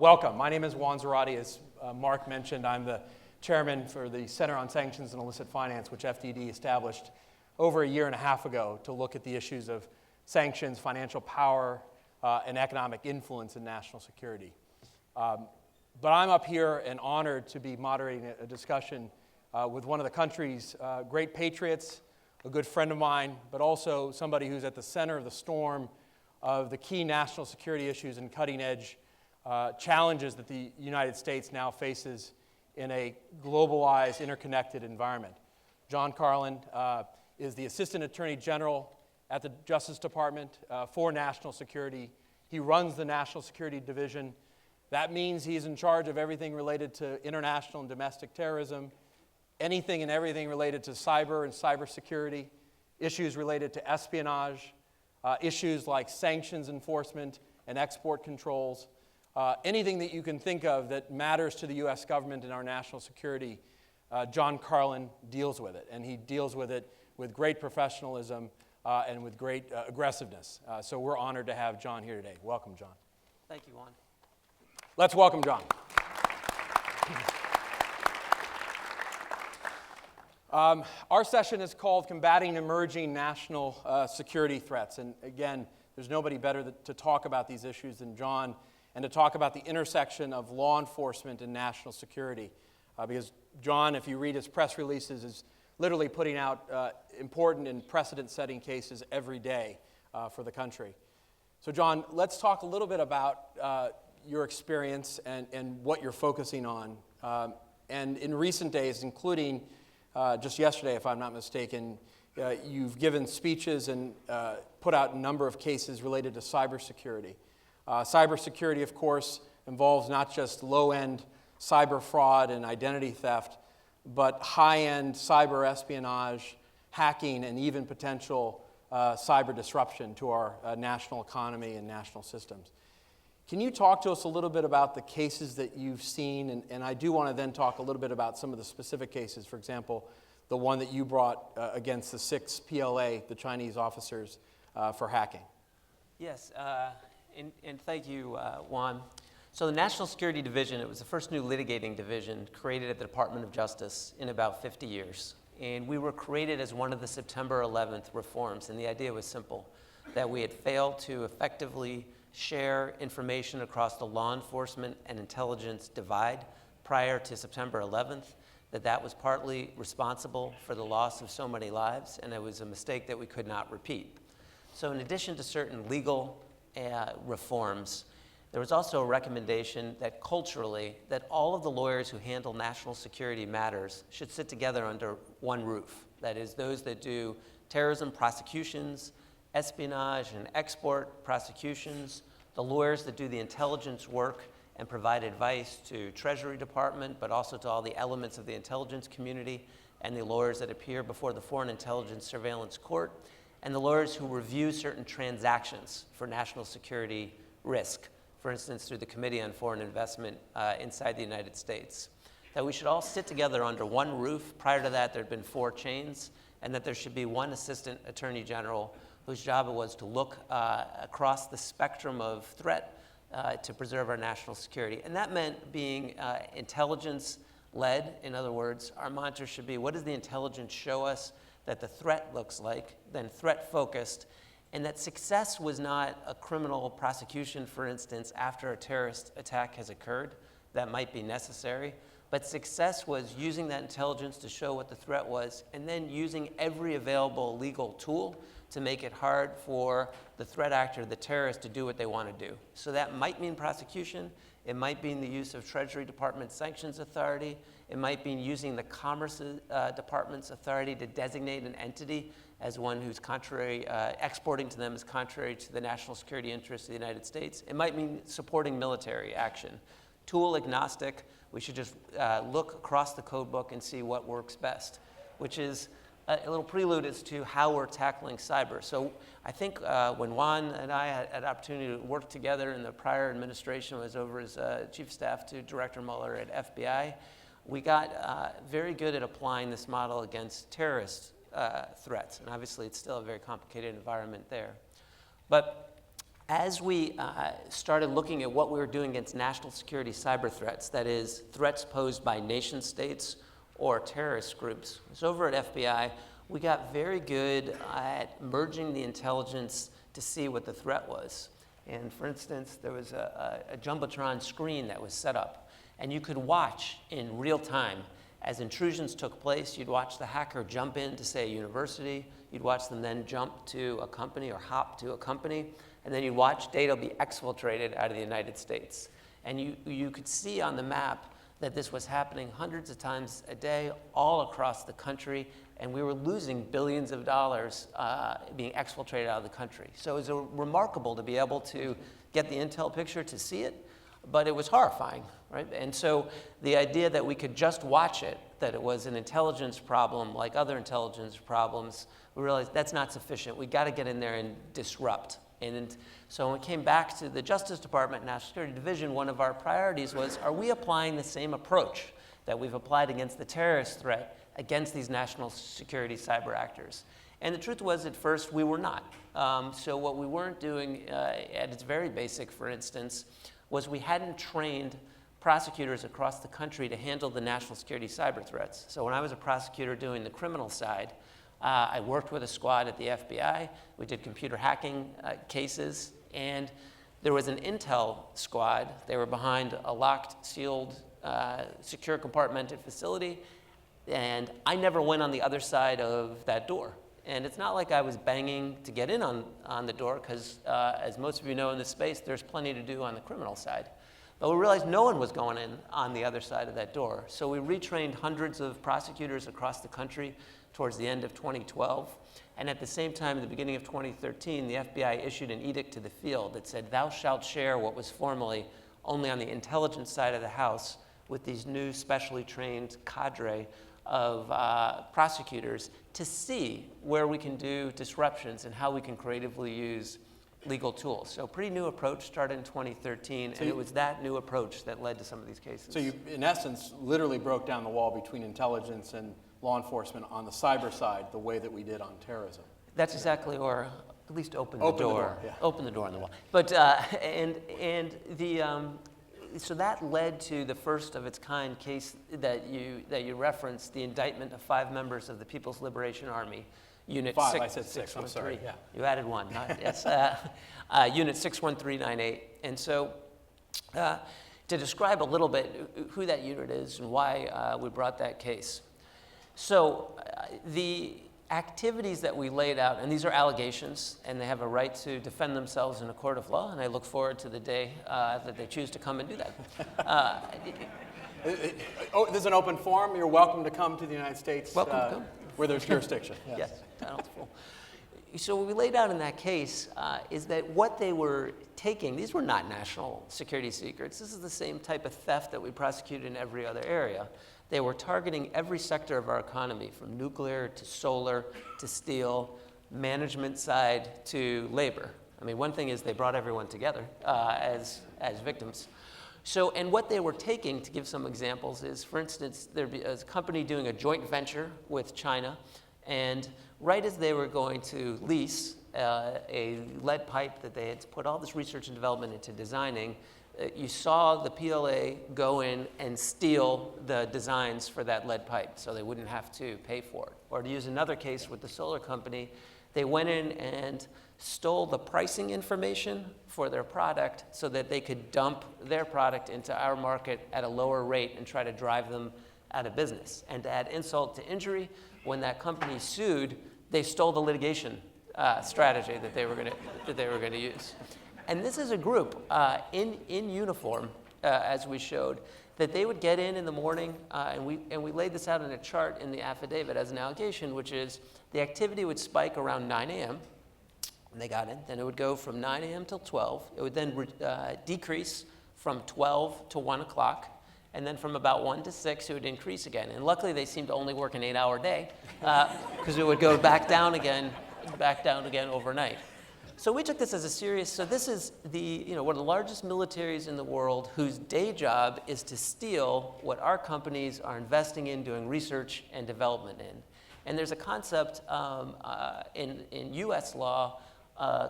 Welcome. My name is Juan Zarate. As Mark mentioned, I'm the chairman for the Center on Sanctions and Illicit Finance, which FDD established over a year and a half ago to look at the issues of sanctions, financial power, and economic influence in national security. But I'm up here and honored to be moderating a discussion with one of the country's great patriots, a good friend of mine, but also somebody who's at the center of the storm of the key national security issues and cutting-edge challenges that the United States now faces in a globalized, interconnected environment. John Carlin is the Assistant Attorney General at the Justice Department for National Security. He runs the National Security Division. That means he's in charge of everything related to international and domestic terrorism, anything and everything related to cyber and cybersecurity, issues related to espionage, issues like sanctions enforcement and export controls. Anything that you can think of that matters to the U.S. government and our national security, John Carlin deals with it. And he deals with it with great professionalism and with great aggressiveness. So we're honored to have John here today. Welcome, John. Thank you, Juan. Let's welcome John. Our session is called Combating Emerging National Security Threats. And again, there's nobody better to talk about these issues than John, and to talk about the intersection of law enforcement and national security. Because John, if you read his press releases, is literally putting out important and precedent-setting cases every day for the country. So John, let's talk a little bit about your experience and what you're focusing on. And in recent days, including just yesterday, if I'm not mistaken, you've given speeches and put out a number of cases related to cybersecurity. Cybersecurity, of course, involves not just low-end cyber fraud and identity theft, but high-end cyber espionage, hacking, and even potential cyber disruption to our national economy and national systems. Can you talk to us a little bit about the cases that you've seen? And I do want to then talk a little bit about some of the specific cases. For example, the one that you brought against the 6 PLA, the Chinese officers, for hacking. Yes, and thank you, Juan. So the National Security Division, it was the first new litigating division created at the Department of Justice in about 50 years. And we were created as one of the September 11th reforms. And the idea was simple, that we had failed to effectively share information across the law enforcement and intelligence divide prior to September 11th, that was partly responsible for the loss of so many lives, and it was a mistake that we could not repeat. So in addition to certain legal reforms, there was also a recommendation that culturally, that all of the lawyers who handle national security matters should sit together under one roof. That is, those that do terrorism prosecutions, espionage and export prosecutions, the lawyers that do the intelligence work and provide advice to Treasury Department, but also to all the elements of the intelligence community, and the lawyers that appear before the Foreign Intelligence Surveillance Court, and the lawyers who review certain transactions for national security risk, for instance, through the Committee on Foreign Investment inside the United States. That we should all sit together under one roof. Prior to that, there had been 4 chains, and that there should be one Assistant Attorney General whose job it was to look across the spectrum of threat to preserve our national security. And that meant being intelligence-led. In other words, our mantra should be, what does the intelligence show us that the threat looks like, then threat-focused, and that success was not a criminal prosecution, for instance, after a terrorist attack has occurred. That might be necessary. But success was using that intelligence to show what the threat was, and then using every available legal tool to make it hard for the threat actor, the terrorist, to do what they want to do. So that might mean prosecution. It might mean the use of Treasury Department sanctions authority. It might mean using the Commerce Department's authority to designate an entity as one who's contrary, exporting to them is contrary to the national security interests of the United States. It might mean supporting military action. Tool agnostic, we should just look across the code book and see what works best, which is a little prelude as to how we're tackling cyber. So I think when Juan and I had an opportunity to work together in the prior administration, was over as Chief of Staff to Director Mueller at FBI, we got very good at applying this model against terrorist threats. And obviously, it's still a very complicated environment there. But as we started looking at what we were doing against national security cyber threats, that is, threats posed by nation states or terrorist groups, so over at FBI, we got very good at merging the intelligence to see what the threat was. And for instance, there was a Jumbotron screen that was set up, and you could watch in real time. As intrusions took place, you'd watch the hacker jump in to, say, a university. You'd watch them then jump to a company or hop to a company. And then you'd watch data be exfiltrated out of the United States. And you could see on the map that this was happening hundreds of times a day all across the country. And we were losing billions of dollars being exfiltrated out of the country. So it was remarkable to be able to get the intel picture to see it. But it was horrifying, right? And so the idea that we could just watch it, that it was an intelligence problem like other intelligence problems, we realized that's not sufficient. We got to get in there and disrupt. And so when we came back to the Justice Department, National Security Division, one of our priorities was, are we applying the same approach that we've applied against the terrorist threat against these national security cyber actors? And the truth was, at first, we were not. So what we weren't doing at its very basic, for instance, was we hadn't trained prosecutors across the country to handle the national security cyber threats. So when I was a prosecutor doing the criminal side, I worked with a squad at the FBI. We did computer hacking cases, and there was an intel squad. They were behind a locked, sealed, secure compartmented facility, and I never went on the other side of that door. And it's not like I was banging to get in on the door, because as most of you know in this space, there's plenty to do on the criminal side. But we realized no one was going in on the other side of that door. So we retrained hundreds of prosecutors across the country towards the end of 2012. And at the same time, at the beginning of 2013, the FBI issued an edict to the field that said, thou shalt share what was formerly only on the intelligence side of the house with these new specially trained cadre of prosecutors to see where we can do disruptions and how we can creatively use legal tools. So pretty new approach, started in 2013, and it was that new approach that led to some of these cases. So you, in essence, literally broke down the wall between intelligence and law enforcement on the cyber side the way that we did on terrorism. That's exactly, or at least open the door. Yeah. Open the door on the wall. But, so that led to the first of its kind case that you referenced, the indictment of 5 members of the People's Liberation Army, Unit 5, 6, I said 6, I'm sorry. Yeah. You added 1, yes. Unit 61398. And so to describe a little bit who that unit is and why we brought that case. So the activities that we laid out, and these are allegations, and they have a right to defend themselves in a court of law, and I look forward to the day that they choose to come and do that. There's an open forum. You're welcome to come to the United States. Welcome to come. Where there's jurisdiction. Yes. So what we laid out in that case is that what they were taking, these were not national security secrets. This is the same type of theft that we prosecute in every other area. They were targeting every sector of our economy, from nuclear to solar to steel, management side to labor. I mean, one thing is they brought everyone together as victims. So, and what they were taking, to give some examples, is, for instance, there'd be a company doing a joint venture with China, and right as they were going to lease a lead pipe that they had put all this research and development into designing, you saw the PLA go in and steal the designs for that lead pipe so they wouldn't have to pay for it. Or to use another case with the solar company, they went in and stole the pricing information for their product so that they could dump their product into our market at a lower rate and try to drive them out of business. And to add insult to injury, when that company sued, they stole the litigation strategy that they were going to use. And this is a group in uniform, as we showed, that they would get in the morning, and we laid this out in a chart in the affidavit as an allegation, which is the activity would spike around 9 a.m. when they got in. Then it would go from 9 a.m. till 12. It would then decrease from 12 to 1 o'clock. And then from about 1 to 6, it would increase again. And luckily, they seemed to only work an 8-hour day, because it would go back down again overnight. So we took this as a serious, so this is one of the largest militaries in the world whose day job is to steal what our companies are investing in, doing research and development in. And there's a concept in US law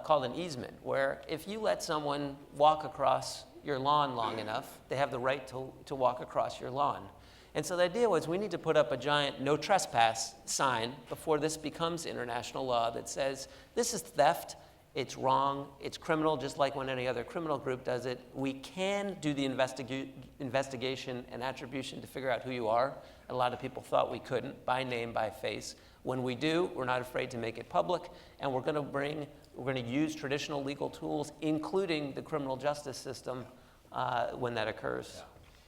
called an easement, where if you let someone walk across your lawn long enough, they have the right to walk across your lawn. And so the idea was we need to put up a giant no trespass sign before this becomes international law that says this is theft, it's wrong, it's criminal, just like when any other criminal group does it. We can do the investigation and attribution to figure out who you are. A lot of people thought we couldn't, by name, by face. When we do, we're not afraid to make it public, and we're going to use traditional legal tools, including the criminal justice system, when that occurs. Yeah.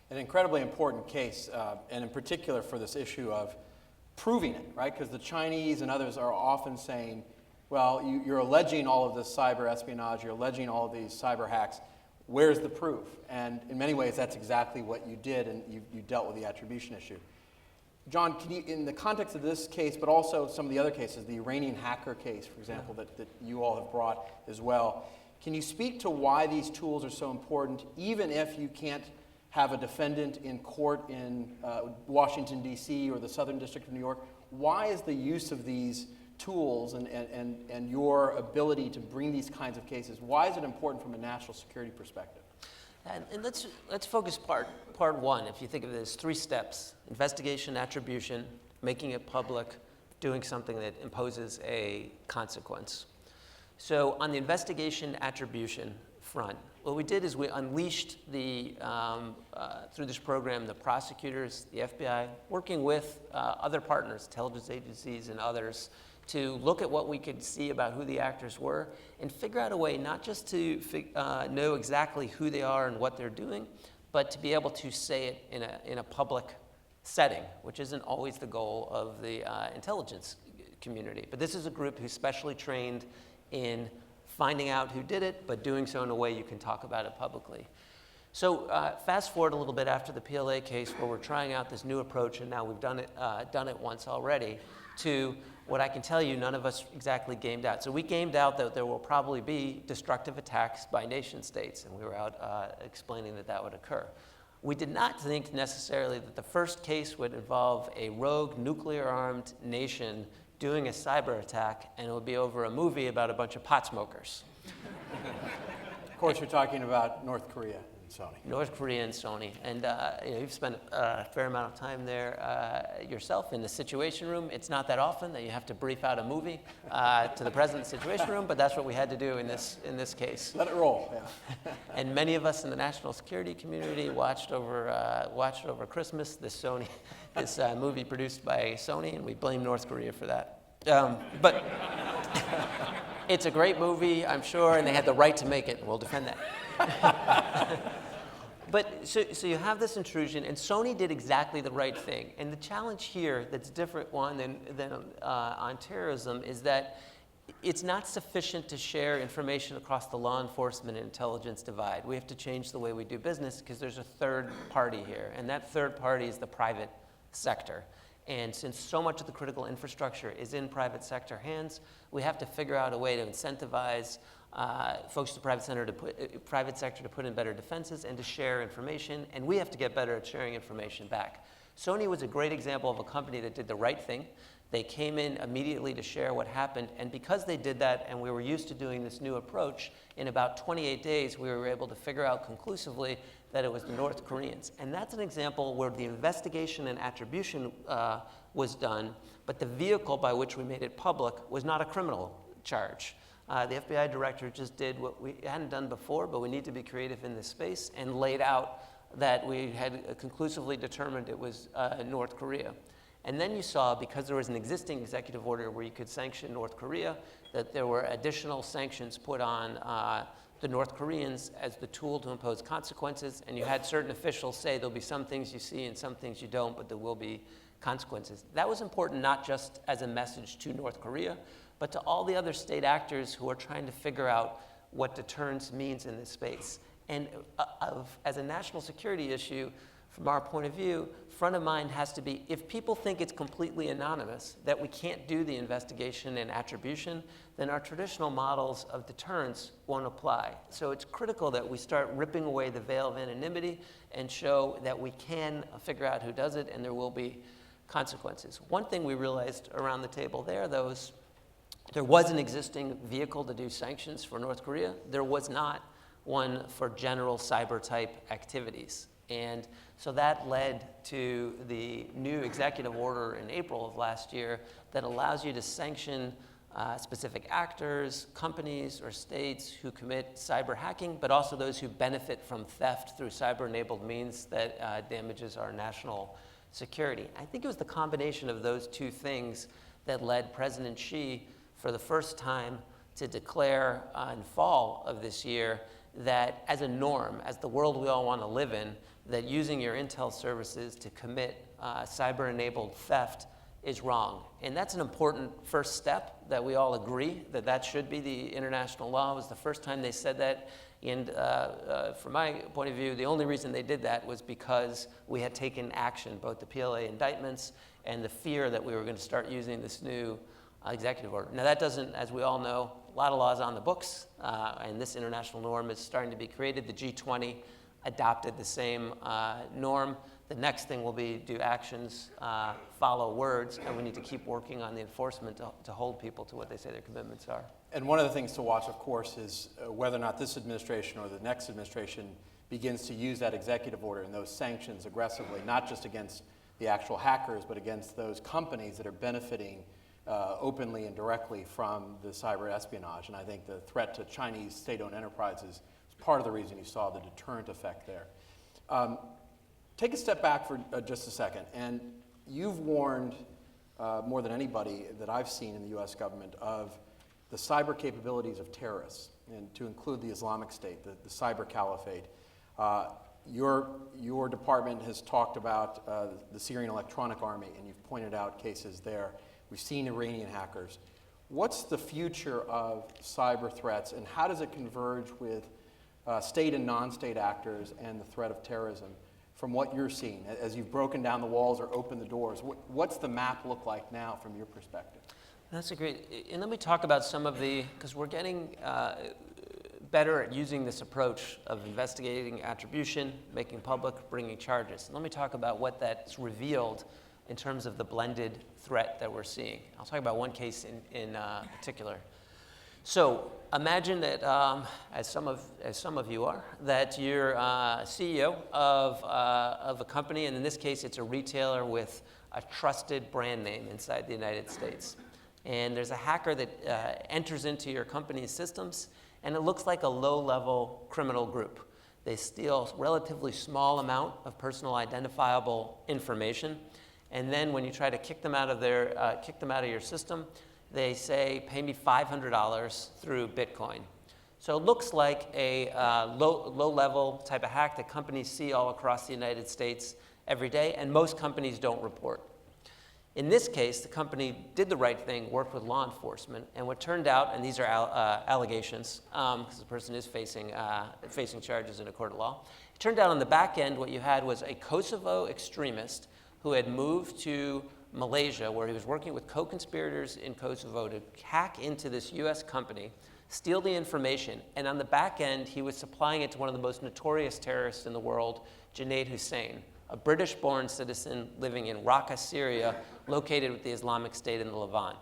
An incredibly important case, and in particular for this issue of proving it, right? Because the Chinese and others are often saying, well, you're alleging all of this cyber espionage, you're alleging all of these cyber hacks. Where's the proof? And in many ways, that's exactly what you did, and you dealt with the attribution issue. John, can you, in the context of this case, but also some of the other cases, the Iranian hacker case, for example, that you all have brought as well, can you speak to why these tools are so important, even if you can't have a defendant in court in Washington, D.C. or the Southern District of New York? Why is the use of these tools and your ability to bring these kinds of cases, why is it important from a national security perspective? And let's focus part one. If you think of it as 3 steps: investigation, attribution, making it public, doing something that imposes a consequence. So on the investigation attribution front, what we did is we unleashed through this program, the prosecutors, the FBI, working with other partners, intelligence agencies and others, to look at what we could see about who the actors were and figure out a way not just to know exactly who they are and what they're doing, but to be able to say it in a public setting, which isn't always the goal of the intelligence community. But this is a group who's specially trained in finding out who did it, but doing so in a way you can talk about it publicly. So fast forward a little bit after the PLA case, where we're trying out this new approach, and now we've done it once already, to what I can tell you none of us exactly gamed out. So we gamed out that there will probably be destructive attacks by nation states, and we were out explaining that would occur. We did not think necessarily that the first case would involve a rogue nuclear-armed nation doing a cyber attack, and it would be over a movie about a bunch of pot smokers. Of course, you're talking about North Korea and Sony. North Korea and Sony. And you've spent a fair amount of time there yourself in the Situation Room. It's not that often that you have to brief out a movie to the president of the Situation Room, but that's what we had to do in this case. Let it roll, yeah. And many of us in the national security community watched over Christmas this movie produced by Sony, and we blame North Korea for that. But it's a great movie, I'm sure, and they had the right to make it, and we'll defend that. But so you have this intrusion, and Sony did exactly the right thing. And the challenge here that's different, Juan, than on terrorism is that it's not sufficient to share information across the law enforcement and intelligence divide. We have to change the way we do business because there's a third party here, and that third party is the private sector. And since so much of the critical infrastructure is in private sector hands, we have to figure out a way to incentivize folks in the private sector to put in better defenses and to share information, and we have to get better at sharing information back. Sony was a great example of a company that did the right thing. They came in immediately to share what happened, and because they did that and we were used to doing this new approach, in about 28 days we were able to figure out conclusively that it was the North Koreans. And that's an example where the investigation and attribution was done, but the vehicle by which we made it public was not a criminal charge. The FBI director just did what we hadn't done before, but we need to be creative in this space, and laid out that we had conclusively determined it was North Korea. And then you saw, because there was an existing executive order where you could sanction North Korea, that there were additional sanctions put on the North Koreans as the tool to impose consequences, and you had certain officials say there'll be some things you see and some things you don't, but there will be consequences. That was important not just as a message to North Korea, but to all the other state actors who are trying to figure out what deterrence means in this space. And as a national security issue, from our point of view, front of mind has to be, if people think it's completely anonymous, that we can't do the investigation and attribution, then our traditional models of deterrence won't apply. So it's critical that we start ripping away the veil of anonymity and show that we can figure out who does it, and there will be consequences. One thing we realized around the table there, though, is There was an existing vehicle to do sanctions for North Korea. There was not one for general cyber-type activities. And so that led to the new executive order in April of last year that allows you to sanction specific actors, companies, or states who commit cyber hacking, but also those who benefit from theft through cyber-enabled means that damages our national security. I think it was the combination of those two things that led President Xi, for the first time, to declare in fall of this year that as a norm, as the world we all want to live in, that using your intel services to commit cyber-enabled theft is wrong. And that's an important first step that we all agree that that should be the international law. It was the first time they said that. And from my point of view, the only reason they did that was because we had taken action, both the PLA indictments and the fear that we were going to start using this new executive order. Now that doesn't, as we all know, a lot of laws on the books, and this international norm is starting to be created. The G20 adopted the same norm. The next thing will be do actions follow words, and we need to keep working on the enforcement to hold people to what they say their commitments are. And one of the things to watch, of course, is whether or not this administration or the next administration begins to use that executive order and those sanctions aggressively, not just against the actual hackers, but against those companies that are benefiting openly and directly from the cyber espionage. And I think the threat to Chinese state-owned enterprises is part of the reason you saw the deterrent effect there. Take a step back for just a second. And you've warned more than anybody that I've seen in the US government of the cyber capabilities of terrorists, and to include the Islamic State, the cyber caliphate. Your department has talked about the Syrian Electronic Army, and you've pointed out cases there. We've seen Iranian hackers. What's the future of cyber threats, and how does it converge with state and non-state actors and the threat of terrorism from what you're seeing? As you've broken down the walls or opened the doors, what's the map look like now from your perspective? That's a great, and let me talk about some of the, because we're getting better at using this approach of investigating attribution, making public, bringing charges. And let me talk about what that's revealed in terms of the blended threat that we're seeing. I'll talk about one case in particular. So imagine that, as some of you are, that you're CEO of a company, and in this case, it's a retailer with a trusted brand name inside the United States. And there's a hacker that enters into your company's systems, and it looks like a low-level criminal group. They steal a relatively small amount of personal identifiable information, and then when you try to kick them out of your system, they say, pay me $500 through Bitcoin. So it looks like a low-level type of hack that companies see all across the United States every day, and most companies don't report. In this case, the company did the right thing, worked with law enforcement, and what turned out, and these are allegations, because the person is facing charges in a court of law. It turned out on the back end, what you had was a Kosovo extremist who had moved to Malaysia, where he was working with co-conspirators in Kosovo to hack into this US company, steal the information, and on the back end, he was supplying it to one of the most notorious terrorists in the world, Junaid Hussain, a British-born citizen living in Raqqa, Syria, located with the Islamic State in the Levant.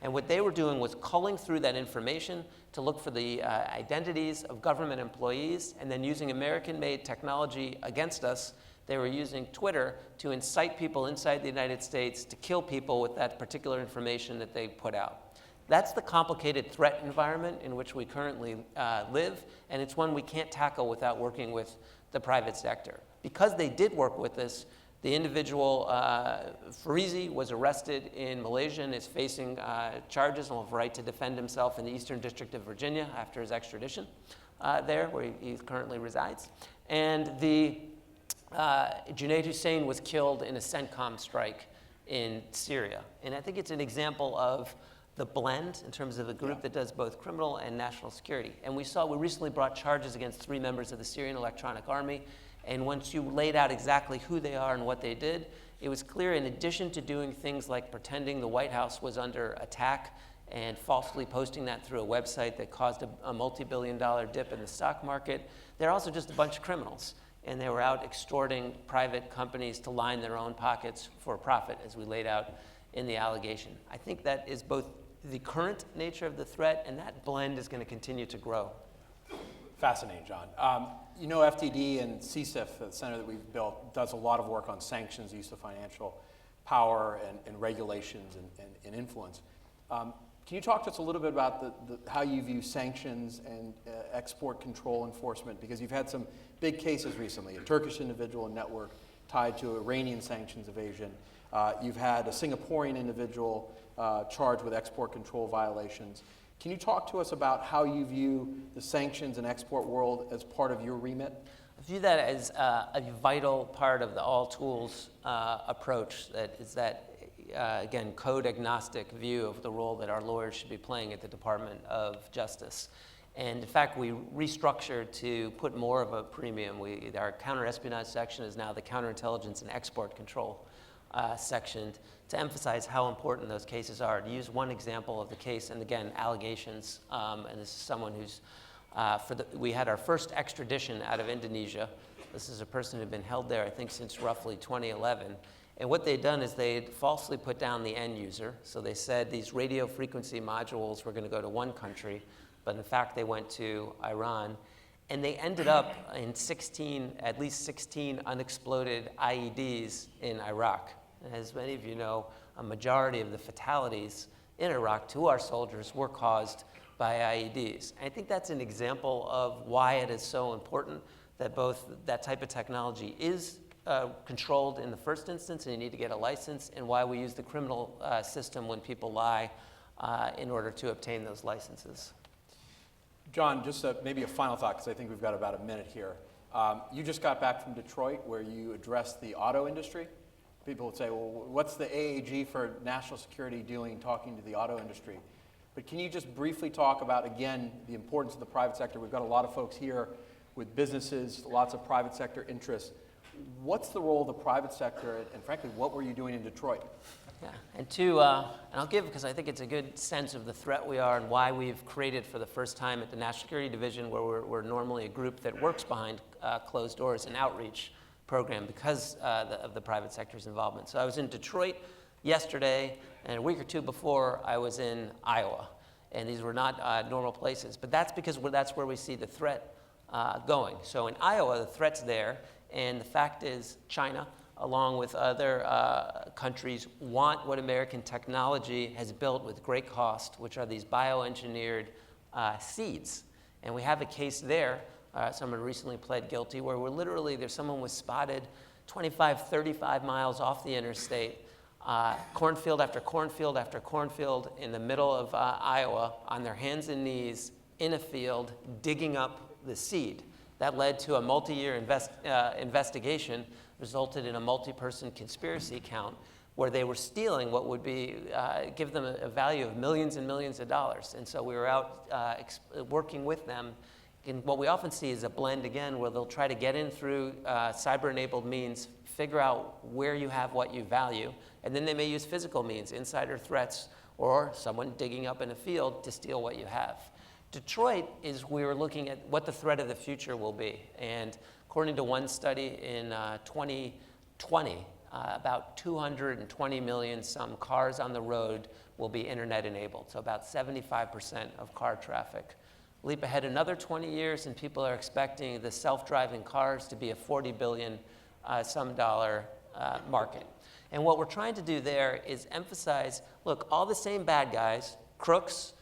And what they were doing was culling through that information to look for the identities of government employees, and then using American-made technology against us. They were using Twitter to incite people inside the United States to kill people with that particular information that they put out. That's the complicated threat environment in which we currently live, and it's one we can't tackle without working with the private sector. Because they did work with us, the individual, Farizi, was arrested in Malaysia and is facing charges and will have a right to defend himself in the Eastern District of Virginia after his extradition there, where he currently resides. And the Junaid Hussain was killed in a CENTCOM strike in Syria. And I think it's an example of the blend in terms of a group that does both criminal and national security. And we recently brought charges against 3 members of the Syrian Electronic Army. And once you laid out exactly who they are and what they did, it was clear, in addition to doing things like pretending the White House was under attack and falsely posting that through a website that caused a multi-billion-dollar dip in the stock market, they're also just a bunch of criminals. And they were out extorting private companies to line their own pockets for profit, as we laid out in the allegation. I think that is both the current nature of the threat, and that blend is going to continue to grow. Fascinating, John. You know, FDD and CSIF, the center that we've built, does a lot of work on sanctions, use of financial power and regulations and influence. Can you talk to us a little bit about how you view sanctions and export control enforcement? Because you've had some big cases recently, a Turkish individual and network tied to Iranian sanctions evasion. You've had a Singaporean individual charged with export control violations. Can you talk to us about how you view the sanctions and export world as part of your remit? I view that as a vital part of the all tools approach. That is again, code agnostic view of the role that our lawyers should be playing at the Department of Justice. And in fact, we restructured to put more of a premium. Our counter-espionage section is now the counterintelligence and export control section, to emphasize how important those cases are. To use one example of the case, and again, allegations, and this is someone who's, we had our first extradition out of Indonesia. This is a person who'd been held there, I think, since roughly 2011. And what they'd done is they'd falsely put down the end user. So they said these radio frequency modules were going to go to one country, but in fact they went to Iran. And they ended up in at least 16 unexploded IEDs in Iraq. And as many of you know, a majority of the fatalities in Iraq to our soldiers were caused by IEDs. And I think that's an example of why it is so important that both that type of technology is controlled in the first instance, and you need to get a license, and why we use the criminal system when people lie in order to obtain those licenses. John, just maybe a final thought, because I think we've got about a minute here. You just got back from Detroit, where you addressed the auto industry. People would say, well, what's the AAG for national security doing talking to the auto industry? But can you just briefly talk about, again, the importance of the private sector? We've got a lot of folks here with businesses, lots of private sector interests. What's the role of the private sector, and frankly, what were you doing in Detroit? Yeah, and I'll give, because I think it's a good sense of the threat we are and why we've created for the first time at the National Security Division, where we're normally a group that works behind closed doors, an outreach program because of the private sector's involvement. So I was in Detroit yesterday, and a week or two before I was in Iowa. And these were not normal places, but that's because that's where we see the threat going. So in Iowa, the threat's there, and the fact is China, along with other countries, want what American technology has built with great cost, which are these bioengineered seeds. And we have a case there. Someone recently pled guilty, where someone was spotted 25, 35 miles off the interstate, cornfield after cornfield after cornfield in the middle of Iowa, on their hands and knees in a field, digging up the seed. That led to a multi-year investigation, resulted in a multi-person conspiracy count, where they were stealing what would give them a value of millions and millions of dollars. And so we were out working with them. And what we often see is a blend, again, where they'll try to get in through cyber-enabled means, figure out where you have what you value, and then they may use physical means, insider threats, or someone digging up in a field to steal what you have. Detroit is we were looking at what the threat of the future will be. And according to one study in 2020, about 220 million some cars on the road will be internet enabled, so about 75% of car traffic. Leap ahead another 20 years, and people are expecting the self-driving cars to be a $40 billion some dollar market. And what we're trying to do there is emphasize, look, all the same bad guys, crooks,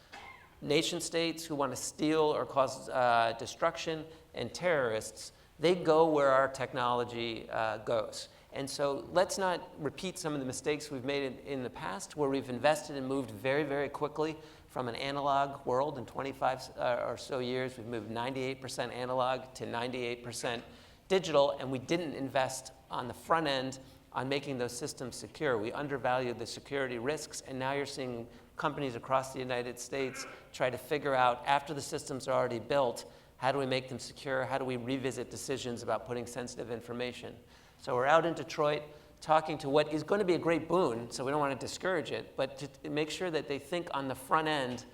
nation states who want to steal or cause destruction, and terrorists, they go where our technology goes. And so let's not repeat some of the mistakes we've made in the past, where we've invested and moved very, very quickly from an analog world. In 25 or so years, we've moved 98% analog to 98% digital, and we didn't invest on the front end on making those systems secure. We undervalued the security risks, and now you're seeing companies across the United States try to figure out, after the systems are already built, how do we make them secure? How do we revisit decisions about putting sensitive information? So we're out in Detroit talking to what is going to be a great boon, so we don't want to discourage it, but to make sure that they think on the front end,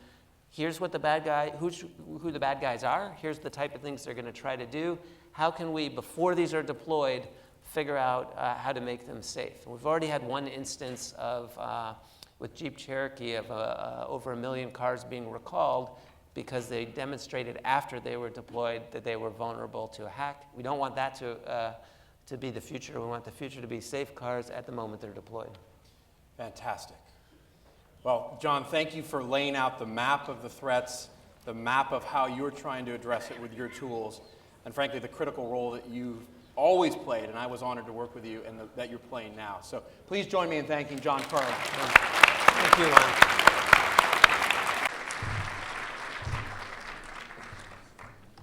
here's what who the bad guys are, here's the type of things they're going to try to do, how can we, before these are deployed, figure out how to make them safe. And we've already had one instance of with Jeep Cherokee of over 1 million cars being recalled because they demonstrated after they were deployed that they were vulnerable to a hack. We don't want that to be the future. We want the future to be safe cars at the moment they're deployed. Fantastic. Well, John, thank you for laying out the map of the threats, the map of how you're trying to address it with your tools, and frankly, the critical role that you've always played, and I was honored to work with you, and that you're playing now. So please join me in thanking John Carlin. Thank you, Juan.